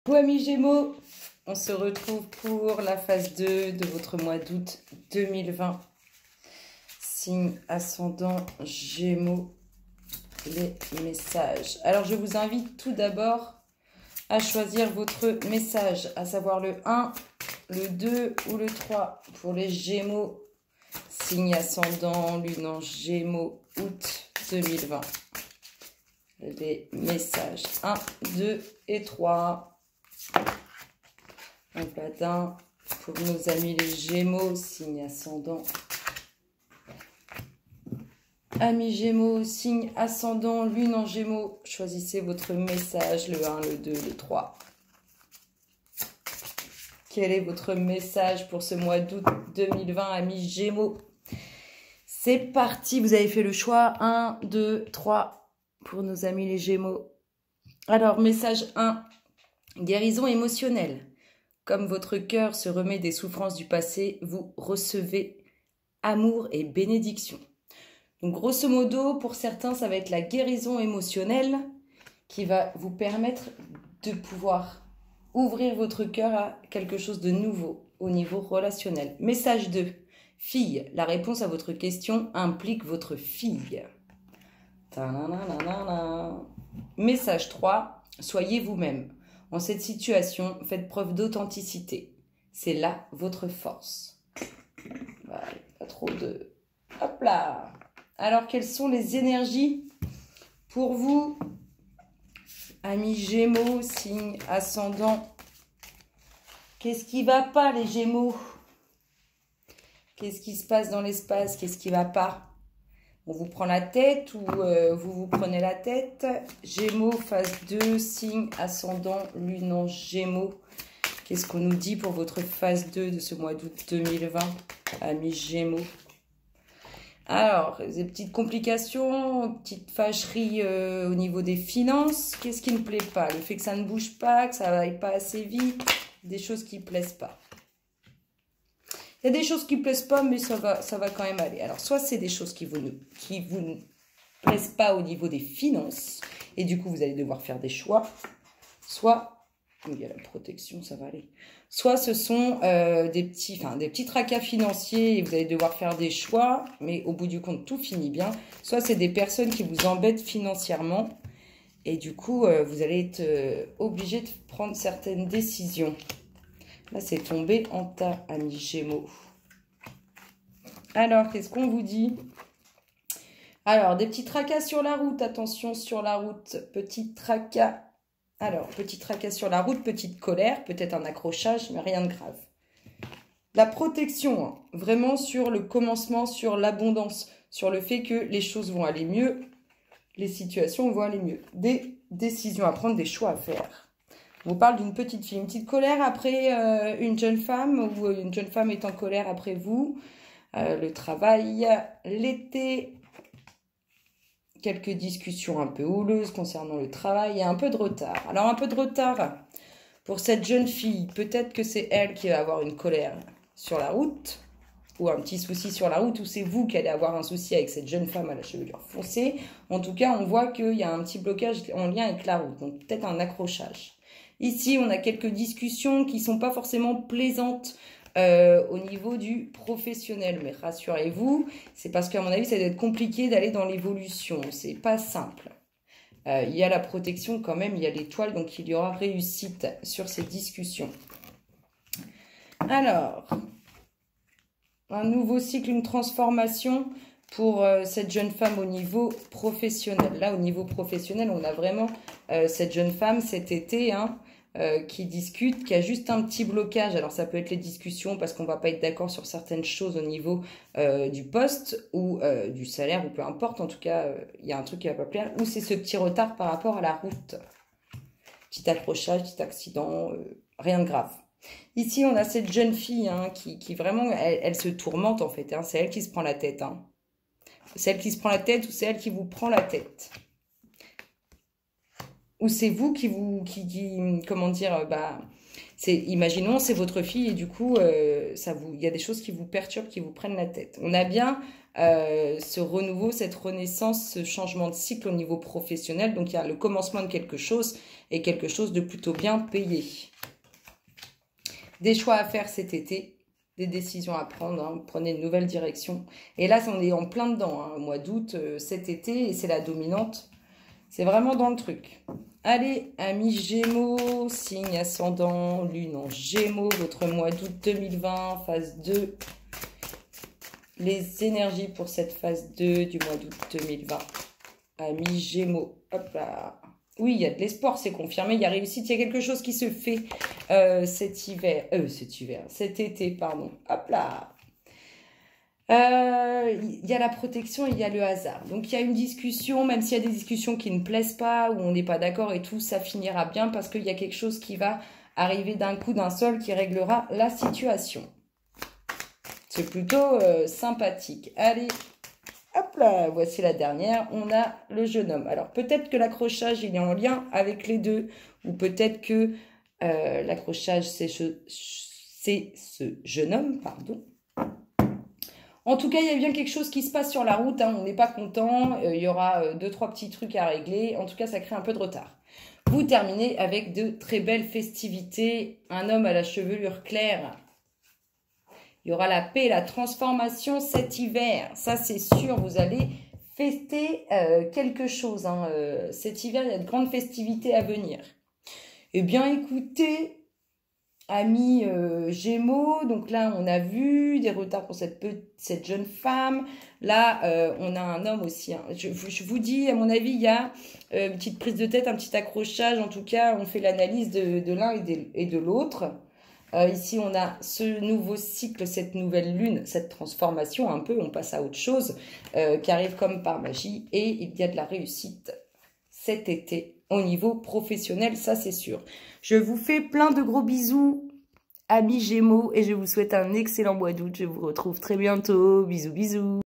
Vous, amis Gémeaux, on se retrouve pour la phase 2 de votre mois d'août 2020. Signe ascendant Gémeaux, les messages. Alors, je vous invite tout d'abord à choisir votre message, à savoir le 1, le 2 ou le 3 pour les Gémeaux. Signe ascendant, lune en Gémeaux, août 2020. Les messages 1, 2 et 3. Un patin pour nos amis les Gémeaux, signe ascendant. Amis Gémeaux, signe ascendant, lune en Gémeaux. Choisissez votre message, le 1, le 2, le 3. Quel est votre message pour ce mois d'août 2020, amis Gémeaux? C'est parti, vous avez fait le choix. 1, 2, 3 pour nos amis les Gémeaux. Alors, message 1, guérison émotionnelle. Comme votre cœur se remet des souffrances du passé, vous recevez amour et bénédiction. Donc, grosso modo, pour certains, ça va être la guérison émotionnelle qui va vous permettre de pouvoir ouvrir votre cœur à quelque chose de nouveau au niveau relationnel. Message 2. Fille, la réponse à votre question implique votre fille. Message 3. Soyez vous-même. En cette situation, faites preuve d'authenticité. C'est là votre force. Voilà, pas trop de... Hop là! Alors, quelles sont les énergies pour vous, amis Gémeaux, signe ascendant? Qu'est-ce qui va pas, les Gémeaux? Qu'est-ce qui se passe dans l'espace? Qu'est-ce qui va pas? On vous prend la tête ou vous vous prenez la tête? Gémeaux, phase 2, signe ascendant, lune en Gémeaux. Qu'est-ce qu'on nous dit pour votre phase 2 de ce mois d'août 2020, amis Gémeaux? Alors, des petites complications, petites fâcheries au niveau des finances. Qu'est-ce qui ne plaît pas? Le fait que ça ne bouge pas, que ça n'aille pas assez vite, des choses qui ne plaisent pas. Il y a des choses qui ne plaisent pas, mais ça va quand même aller. Alors, soit c'est des choses qui vous ne plaisent pas au niveau des finances, et du coup, vous allez devoir faire des choix. Soit, il y a la protection, ça va aller. Soit ce sont des petits tracas financiers, et vous allez devoir faire des choix, mais au bout du compte, tout finit bien. Soit c'est des personnes qui vous embêtent financièrement, et du coup, vous allez être obligé de prendre certaines décisions. Là, c'est tombé en tas, amis Gémeaux. Alors, qu'est-ce qu'on vous dit? Alors, des petits tracas sur la route. Attention sur la route. Petit tracas. Alors, petit tracas sur la route, petite colère, peut-être un accrochage, mais rien de grave. La protection, hein, vraiment sur le commencement, sur l'abondance, sur le fait que les choses vont aller mieux, les situations vont aller mieux. Des décisions à prendre, des choix à faire. On vous parle d'une petite fille, une petite colère après une jeune femme, ou une jeune femme est en colère après vous. Le travail, l'été, quelques discussions un peu houleuses concernant le travail et un peu de retard. Alors un peu de retard pour cette jeune fille, peut-être que c'est elle qui va avoir une colère sur la route, ou un petit souci sur la route, ou c'est vous qui allez avoir un souci avec cette jeune femme à la chevelure foncée. En tout cas, on voit qu'il y a un petit blocage en lien avec la route, donc peut-être un accrochage. Ici, on a quelques discussions qui ne sont pas forcément plaisantes au niveau du professionnel. Mais rassurez-vous, c'est parce qu'à mon avis, ça doit être compliqué d'aller dans l'évolution. C'est pas simple. Il y a la protection quand même, il y a l'étoile, donc il y aura réussite sur ces discussions. Alors, un nouveau cycle, une transformation pour cette jeune femme au niveau professionnel. Là, au niveau professionnel, on a vraiment cette jeune femme cet été, hein, qui discute, qui a juste un petit blocage. Alors, ça peut être les discussions parce qu'on ne va pas être d'accord sur certaines choses au niveau du poste ou du salaire, ou peu importe. En tout cas, il y a un truc qui ne va pas plaire. Ou c'est ce petit retard par rapport à la route. Petit accrochage, petit accident, rien de grave. Ici, on a cette jeune fille hein, qui vraiment, elle se tourmente en fait. Hein. C'est elle qui se prend la tête. Hein. C'est elle qui se prend la tête ou c'est elle qui vous prend la tête. Ou c'est vous comment dire, Imaginons, c'est votre fille et du coup, il y a des choses qui vous perturbent, qui vous prennent la tête. On a bien ce renouveau, cette renaissance, ce changement de cycle au niveau professionnel. Donc, il y a le commencement de quelque chose et quelque chose de plutôt bien payé. Des choix à faire cet été, des décisions à prendre, hein, prenez une nouvelle direction. Et là, on est en plein dedans, hein, au mois d'août, cet été, et c'est la dominante. C'est vraiment dans le truc. Allez, amis Gémeaux, signe ascendant, lune en Gémeaux, votre mois d'août 2020, phase 2. Les énergies pour cette phase 2 du mois d'août 2020. Amis Gémeaux, hop là. Oui, il y a de l'espoir, c'est confirmé, il y a réussite, il y a quelque chose qui se fait cet été, pardon. Hop là. Il y a la protection et il y a le hasard. Donc, il y a une discussion, même s'il y a des discussions qui ne plaisent pas, où on n'est pas d'accord et tout, ça finira bien parce qu'il y a quelque chose qui va arriver d'un coup, d'un seul, qui réglera la situation. C'est plutôt sympathique. Allez, hop là, voici la dernière. On a le jeune homme. Alors, peut-être que l'accrochage, il est en lien avec les deux, ou peut-être que l'accrochage, c'est ce jeune homme, pardon. En tout cas, il y a bien quelque chose qui se passe sur la route, hein, on n'est pas content, il y aura 2-3 petits trucs à régler, en tout cas, ça crée un peu de retard. Vous terminez avec de très belles festivités, un homme à la chevelure claire. Il y aura la paix, la transformation cet hiver, ça c'est sûr, vous allez fêter quelque chose. Hein, cet hiver, il y a de grandes festivités à venir. Eh bien, écoutez... Amis Gémeaux, donc là on a vu des retards pour cette jeune femme. Là on a un homme aussi. Hein. Je vous dis, à mon avis, il y a une petite prise de tête, un petit accrochage. En tout cas, on fait l'analyse de l'un et de l'autre. Ici on a ce nouveau cycle, cette nouvelle lune, cette transformation un peu, on passe à autre chose, qui arrive comme par magie. Et il y a de la réussite cet été au niveau professionnel, ça c'est sûr. Je vous fais plein de gros bisous, amis Gémeaux, et je vous souhaite un excellent mois d'août. Je vous retrouve très bientôt. Bisous, bisous.